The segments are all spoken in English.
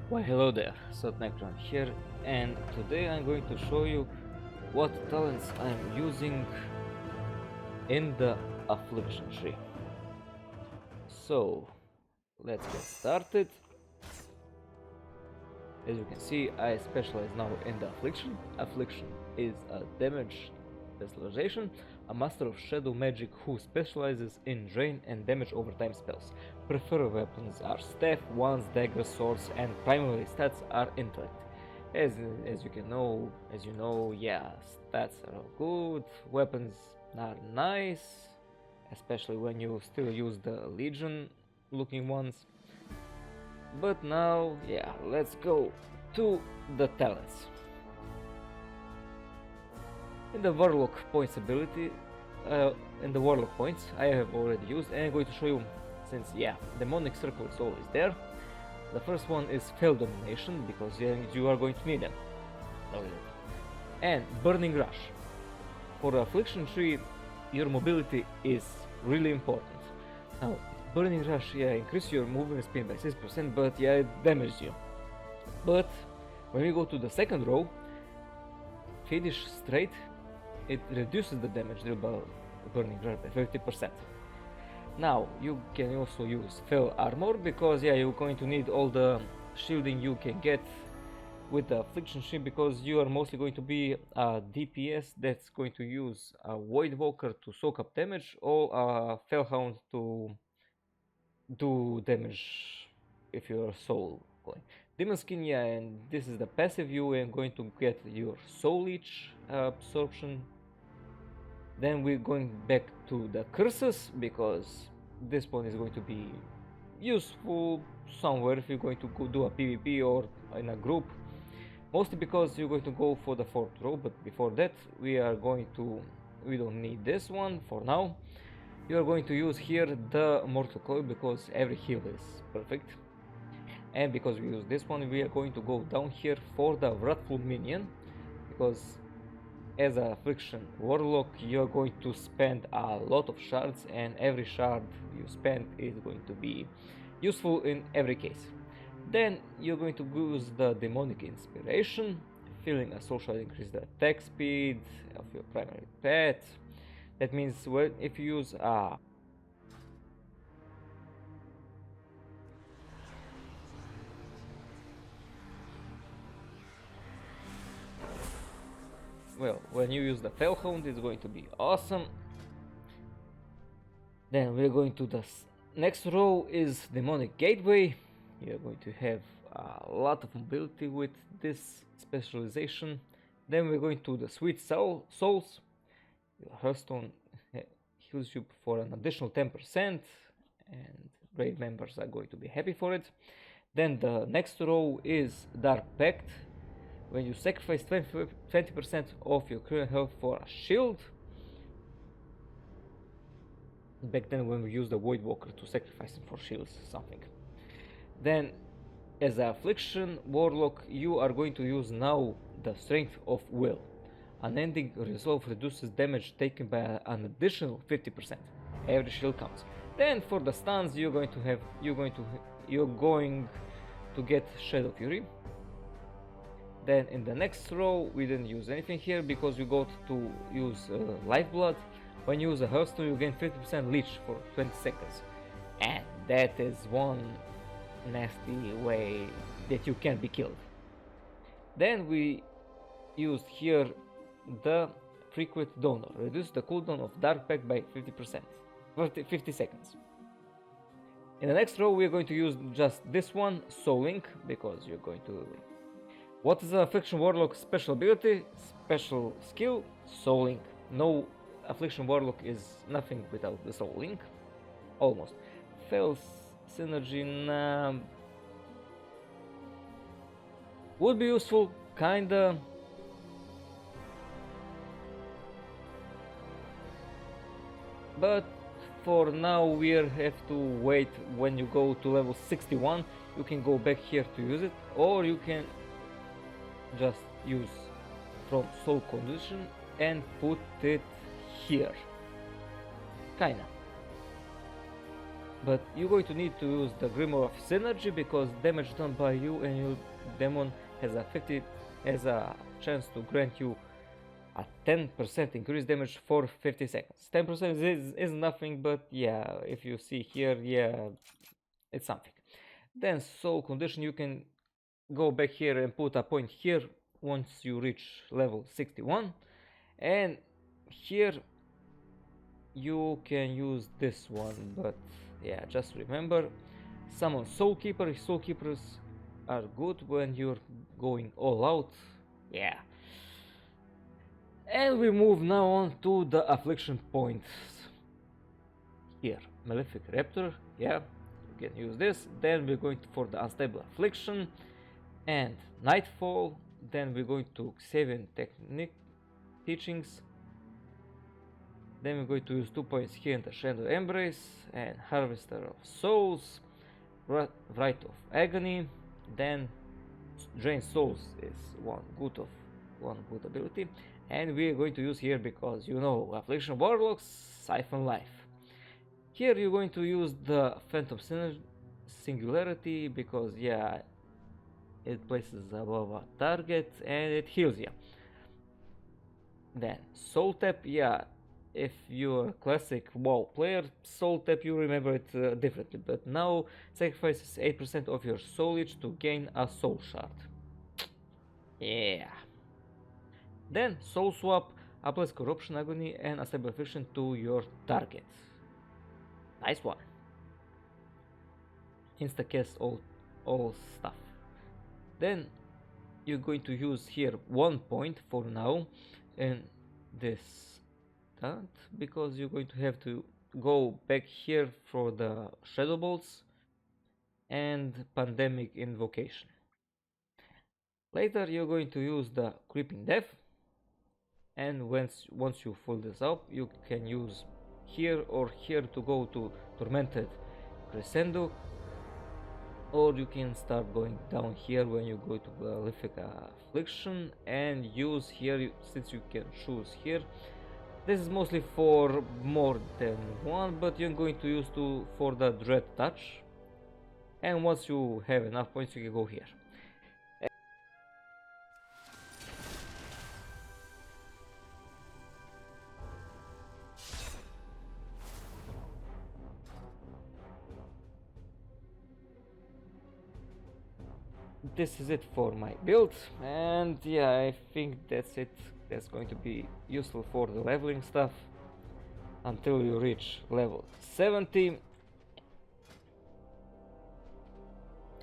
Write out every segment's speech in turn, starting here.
Why hello there, Necron here, and today I'm going to show you what talents I'm using in the Affliction tree. So let's get started. As you can see, I specialize now in the Affliction. Affliction is a damage specialization, a master of shadow magic who specializes in drain and damage over time spells. Preferred weapons are staff, wands, daggers, swords, and primary stats are intellect. As you know, yeah, stats are all good, weapons are nice, especially when you still use the Legion looking ones. But now, yeah, let's go to the talents. In the Warlock points ability, in the Warlock points I have already used, and I'm going to show you, since yeah, Demonic Circle is always there. The first one is Fel Domination, because you are going to need them. And Burning Rush. For the Affliction tree, your mobility is really important. Now, Burning Rush, yeah, increase your movement speed by 6%, but yeah, it damages you. But when we go to the second row, finish straight, it reduces the damage dealt by Burning Rush by 50%. Now, you can also use Fel Armor, because yeah, you're going to need all the shielding you can get with the Affliction tree, because you are mostly going to be a DPS that's going to use a Void Walker to soak up damage, or a Felhound to do damage if you're soul going. Demon Skin, yeah, and this is the passive. You are going to get your soul leech absorption. Then we're going back to the curses, because this one is going to be useful somewhere if you're going to go do a PvP or in a group, mostly because you're going to go for the fourth row. But before that, we don't need this one for now. You are going to use here the Mortal Coil, because every heal is perfect. And because we use this one, we are going to go down here for the Wrathful Minion, because as a Affliction Warlock, you are going to spend a lot of shards, and every shard you spend is going to be useful in every case. Then you're going to use the Demonic Inspiration. Filling a soul shard increase the attack speed of your primary pet. That means if you use when you use the Felhound, it's going to be awesome. Then we're going to the next row is Demonic Gateway. You're going to have a lot of mobility with this specialization. Then we're going to the Sweet Souls. Your Hearthstone heals you for an additional 10%, and raid members are going to be happy for it. Then the next row is Dark Pact. When you sacrifice 20% of your current health for a shield. Back then, when we used the Void Walker to sacrifice him for shields, something. Then, as an Affliction Warlock, you are going to use now the Strength of Will. Unending Resolve reduces damage taken by an additional 50%. Every shield counts. Then for the stuns, you're going to get Shadow Fury. Then in the next row, we didn't use anything here because we got to use Lifeblood. When you use a Hearthstone, you gain 50% leech for 20 seconds. And that is one nasty way that you can be killed. Then we used here the Frequent Donor. Reduce the cooldown of Dark Pact by 50%. 50 seconds. In the next row, we are going to use just this one, Soul Link, because you're going to... What is the Affliction Warlock special ability? Special skill? Soul Link. No Affliction Warlock is nothing without the Soul Link. Almost. Fel Synergy, nah. Would be useful, kinda. But for now we have to wait. When you go to level 61, you can go back here to use it, or you can just use from Soul Condition and put it here. Kinda. but you're going to need to use the Grimoire of Synergy because damage done by you and your demon has a chance to grant you a 10% increased damage for 50 seconds. 10% is nothing, but yeah, if you see here, yeah, it's something. Then soul condition, you can go back here and put a point here once you reach level 61, and here you can use this one, but yeah, just remember, summon soul keeper. Soul keepers are good when you're going all out. Yeah. And we move now on to the affliction points. Here, Malefic Raptor, yeah, you can use this. Then we're going for the unstable affliction and Nightfall. Then we're going to Xavian technique teachings. Then we're going to use 2 points here in the Shadow Embrace and Harvester of Souls, Rite of Agony. Then Drain Souls is one good ability, and we're going to use here because you know Affliction Warlocks, Siphon Life. Here you're going to use the Phantom Singularity because yeah, it places above a target and it heals you. Then Soul Tap, yeah, if you're a classic WoW player, Soul Tap you remember it differently, but now sacrifices 8% of your soulage to gain a soul shard. Yeah. Then Soul Swap applies Corruption, Agony and Unstable Affliction to your target. Nice one. Insta cast all stuff. Then you're going to use here 1 point for now and this because you're going to have to go back here for the Shadow Bolts and Pandemic Invocation. Later you're going to use the Creeping Death, and once you fill this up you can use here or here to go to Tormented Crescendo, or you can start going down here when you go to Malefic Affliction and use here, since you can choose here. This is mostly for more than one, but you're going to use for the Dread Touch, and once you have enough points you can go here. This is it for my build, and yeah, I think that's it. That's going to be useful for the leveling stuff until you reach level 70.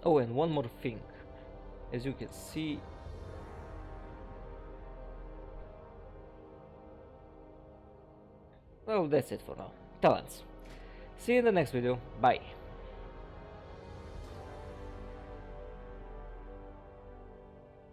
Oh, and one more thing, as you can see, well, that's it for now. Talents. See you in the next video. Bye.